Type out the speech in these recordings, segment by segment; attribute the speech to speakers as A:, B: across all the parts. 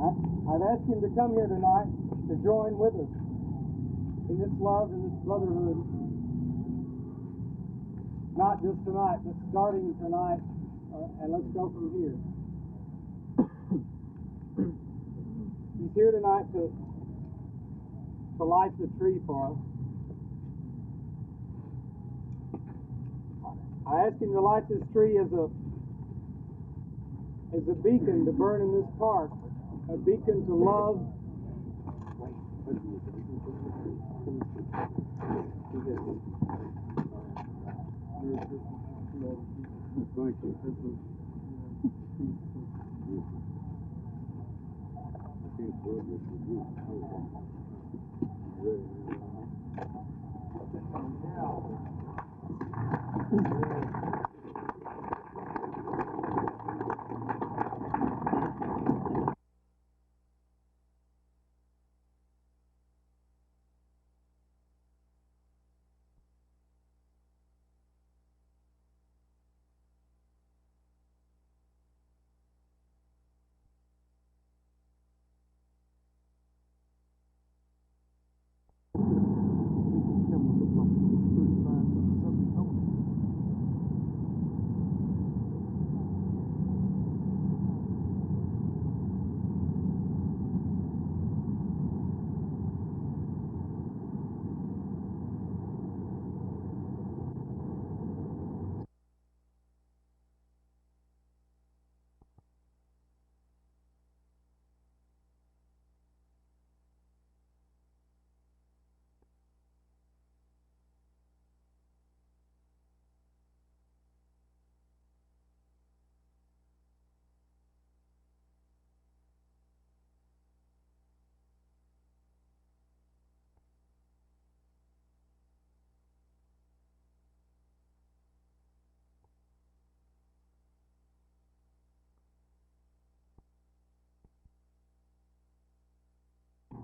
A: I've asked him to come here tonight to join with us in this love and this brotherhood. Not just tonight, but starting tonight, and let's go from here. He's here tonight to light the tree for us. I asked him to light this tree as a beacon to burn in this park, a beacon to love.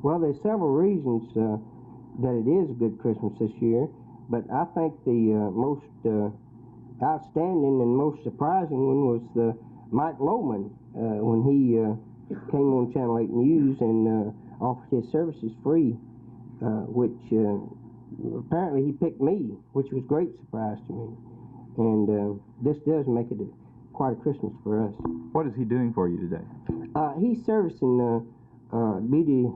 B: Well, there's several reasons that it is a good Christmas this year, but I think the most outstanding and most surprising one was Mike Lohman when he came on Channel 8 News and offered his services free, which apparently he picked me, which was a great surprise to me. And this does make it quite a Christmas for us.
C: What is he doing for you today?
B: He's servicing beauty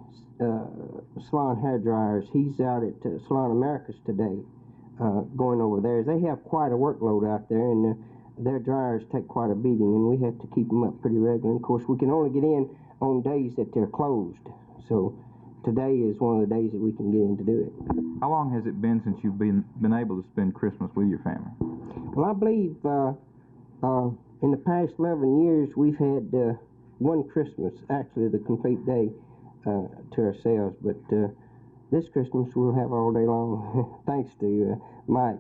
B: salon hair dryers. He's out at Salon Americas today, going over there. They have quite a workload out there, and their dryers take quite a beating, and we have to keep them up pretty regularly. Of course, we can only get in on days that they're closed, so today is one of the days that we can get in to do it.
C: How long has it been since you've been able to spend Christmas with your family?
B: Well, I believe in the past 11 years we've had one Christmas, actually the complete day, to ourselves, but this Christmas we'll have all day long, thanks to Mike.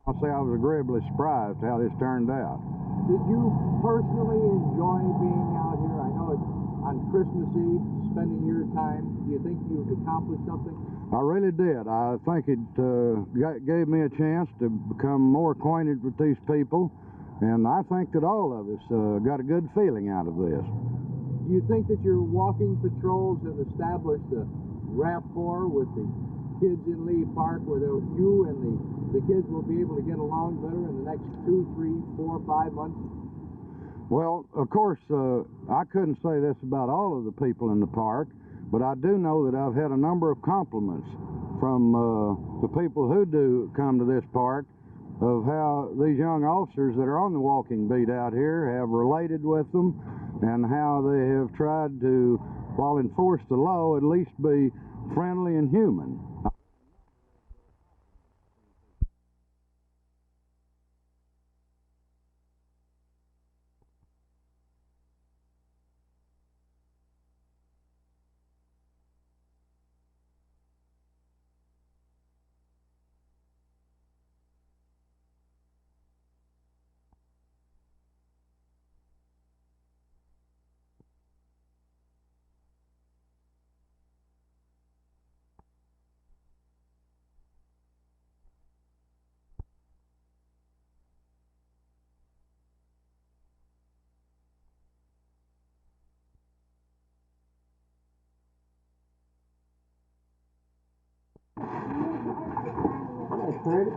D: I'll say I was agreeably surprised how this turned out.
E: Did you personally enjoy being out here? I know it's on Christmas Eve, spending your time. Do you think you've accomplished something?
D: I really did. I think it gave me a chance to become more acquainted with these people, and I think that all of us got a good feeling out of this.
E: Do you think that your walking patrols have established a rapport with the kids in Lee Park, where you and the kids will be able to get along better in the next 2, 3, 4, 5 months?
D: Well, of course, I couldn't say this about all of the people in the park, but I do know that I've had a number of compliments from the people who do come to this park of how these young officers that are on the walking beat out here have related with them, and how they have tried to, while enforce the law, at least be friendly and human.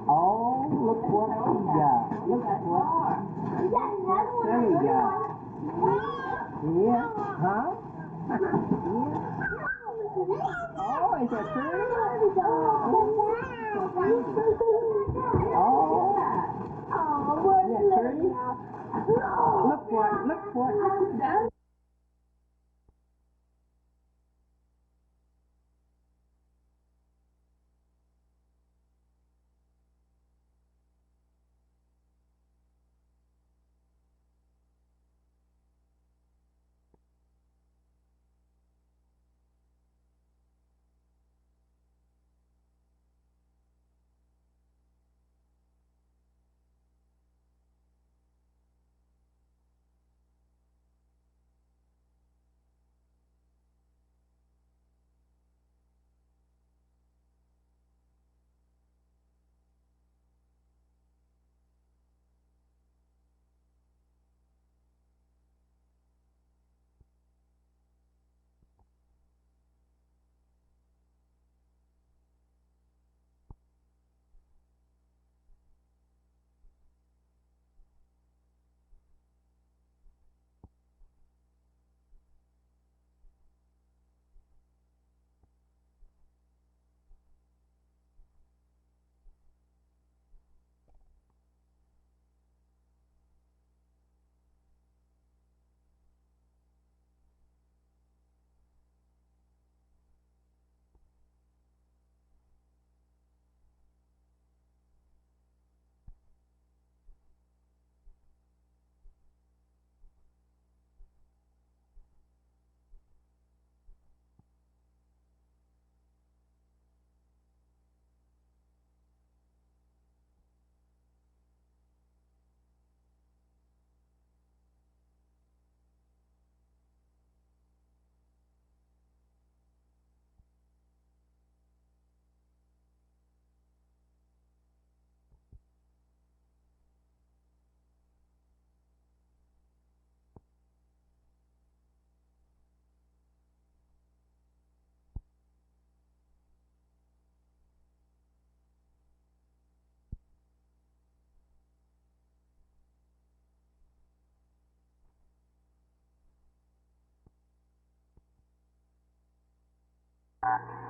B: Oh, look what we got. Look what we got. Yeah, huh? Yeah. Oh, is that pretty? Oh, is that pretty? Look what.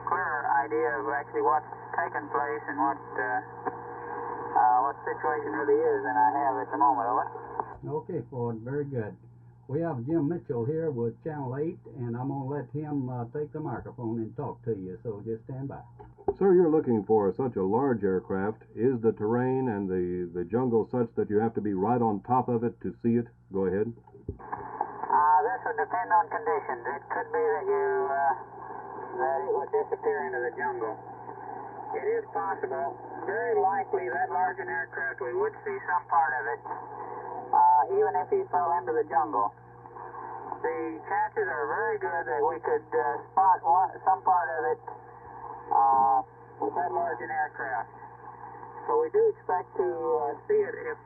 F: Clearer idea of actually what's taking place and what situation really is than I have at the moment, over.
E: Okay, Floyd, very good. We have Jim Mitchell here with Channel 8, and I'm going to let him take the microphone and talk to you, so just stand by.
G: Sir, you're looking for such a large aircraft. Is the terrain and the jungle such that you have to be right on top of it to see it? Go ahead.
F: This would depend on conditions. It could be that it would disappear into the jungle. it is possible, very likely that large an aircraft, we would see some part of it, even if he fell into the jungle. The chances are very good that we could spot some part of it with that large an aircraft. So we do expect to see it if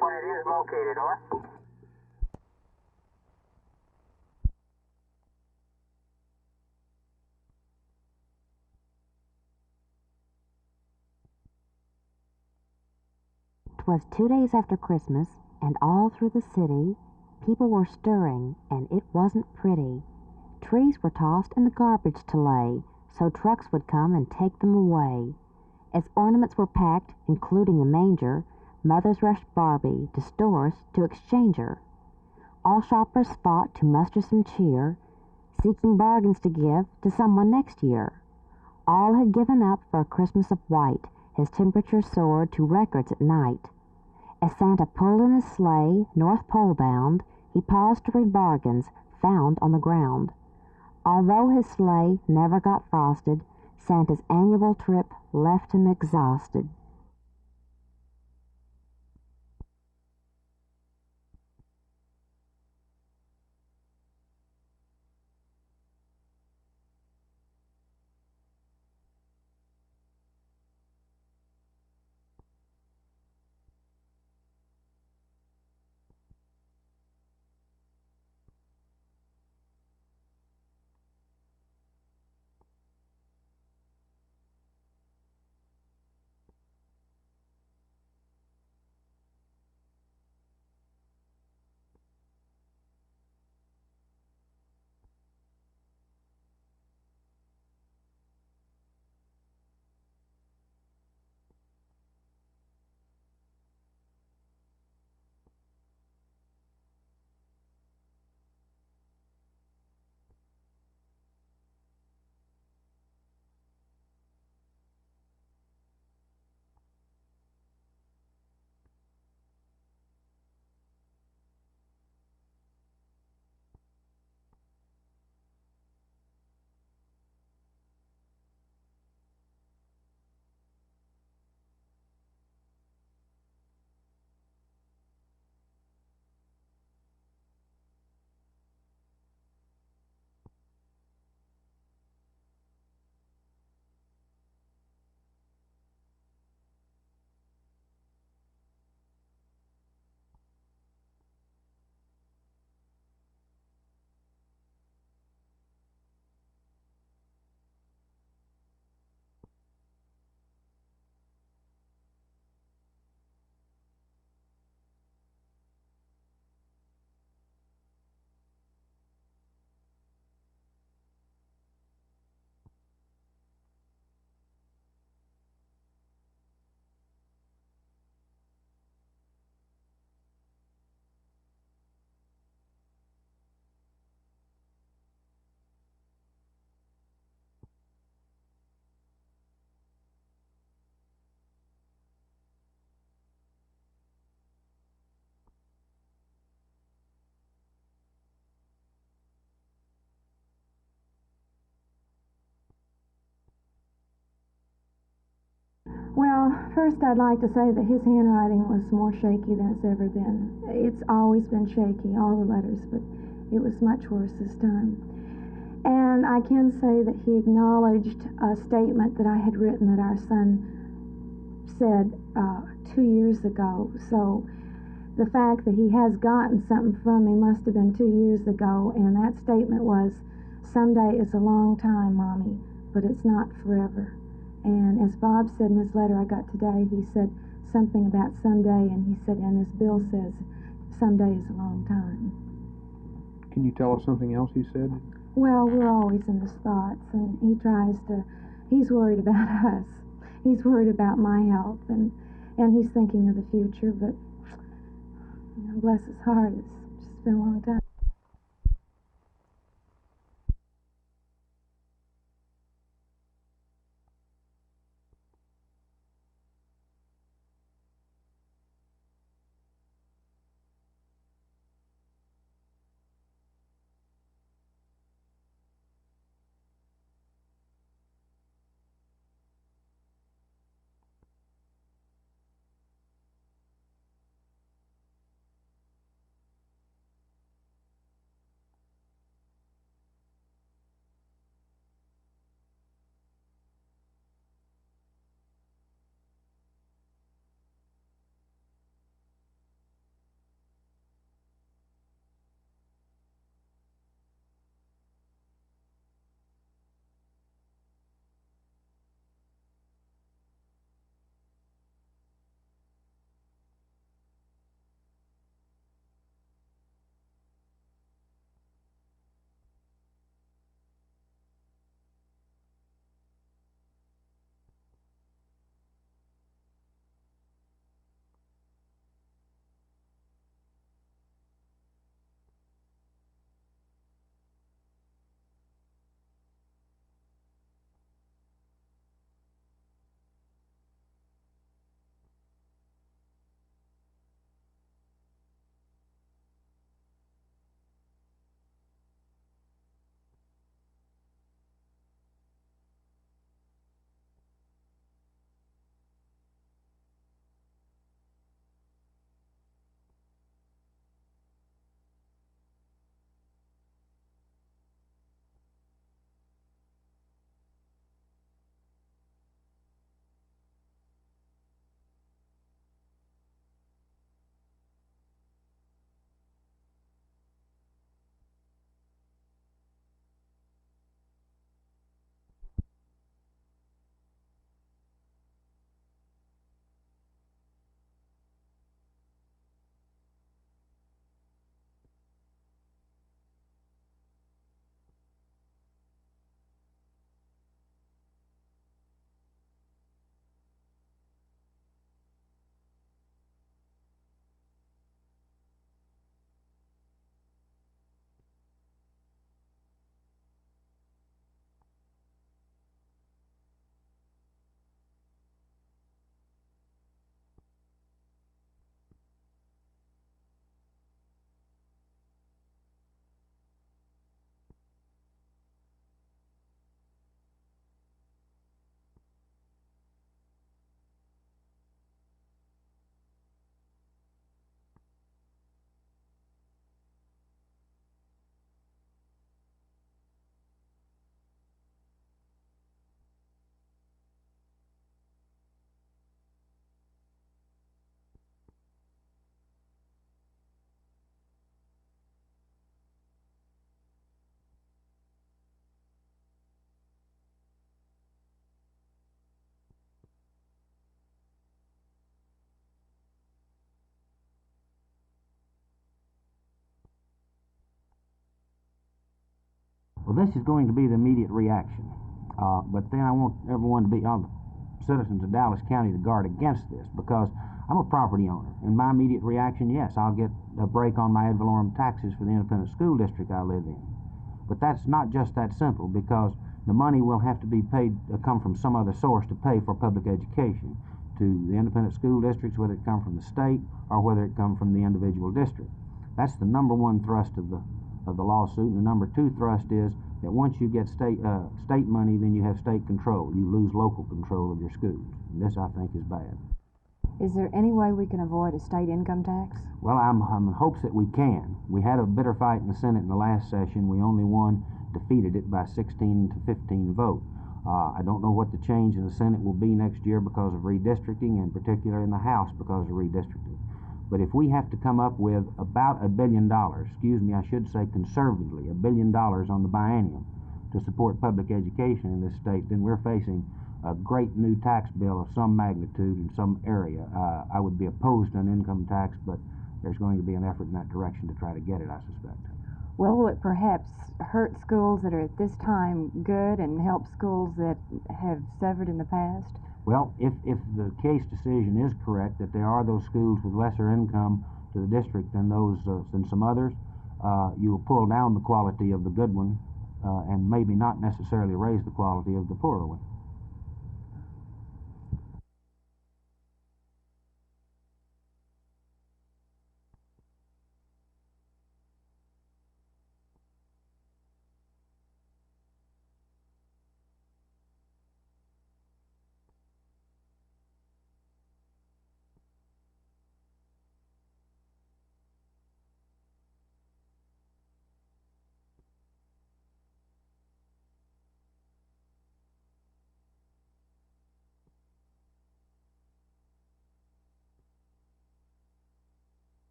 F: when it is located, or.'Twas
H: 2 days after Christmas, and all through the city people were stirring, and it wasn't pretty. Trees were tossed in the garbage to lay, so trucks would come and take them away. As ornaments were packed, including the manger, mothers rushed Barbie to stores to exchange her. All shoppers fought to muster some cheer, seeking bargains to give to someone next year. All had given up for a Christmas of white. His temperature soared to records at night. As Santa pulled in his sleigh, North Pole bound, he paused to read bargains found on the ground. Although his sleigh never got frosted, Santa's annual trip left him exhausted.
I: Well, first I'd like to say that his handwriting was more shaky than it's ever been. It's always been shaky, all the letters, but it was much worse this time. And I can say that he acknowledged a statement that I had written that our son said 2 years ago. So the fact that he has gotten something from me must have been 2 years ago, and that statement was, "Someday is a long time, Mommy, but it's not forever." And as Bob said in his letter I got today, he said something about someday, and he said, and his bill says, someday is a long time.
E: Can you tell us something else he said?
I: Well, we're always in his thoughts, and he's worried about us. He's worried about my health, and he's thinking of the future, but bless his heart, it's just been a long time.
J: this is going to be the immediate reaction. But then I want everyone to be, all the citizens of Dallas County, to guard against this, because I'm a property owner. And my immediate reaction, yes, I'll get a break on my ad valorem taxes for the independent school district I live in. But that's not just that simple, because the money will have to be paid, come from some other source to pay for public education to the independent school districts, whether it come from the state or whether it come from the individual district. That's the number one thrust of the lawsuit. And the number two thrust is that once you get state money, then you have state control. You lose local control of your schools. And this, I think, is bad.
K: Is there any way we can avoid a state income tax?
J: Well, I'm in hopes that we can. We had a bitter fight in the Senate in the last session. We only defeated it by 16 to 15 vote. I don't know what the change in the Senate will be next year because of redistricting, in particular in the House because of redistricting. But if we have to come up with about $1 billion, excuse me, I should say conservatively, $1 billion on the biennium to support public education in this state, then we're facing a great new tax bill of some magnitude in some area. I would be opposed to an income tax, but there's going to be an effort in that direction to try to get it, I suspect.
K: Well, will it perhaps hurt schools that are at this time good and help schools that have suffered in the past?
J: Well, if the case decision is correct, that there are those schools with lesser income to the district than those than some others, you will pull down the quality of the good one and maybe not necessarily raise the quality of the poorer one.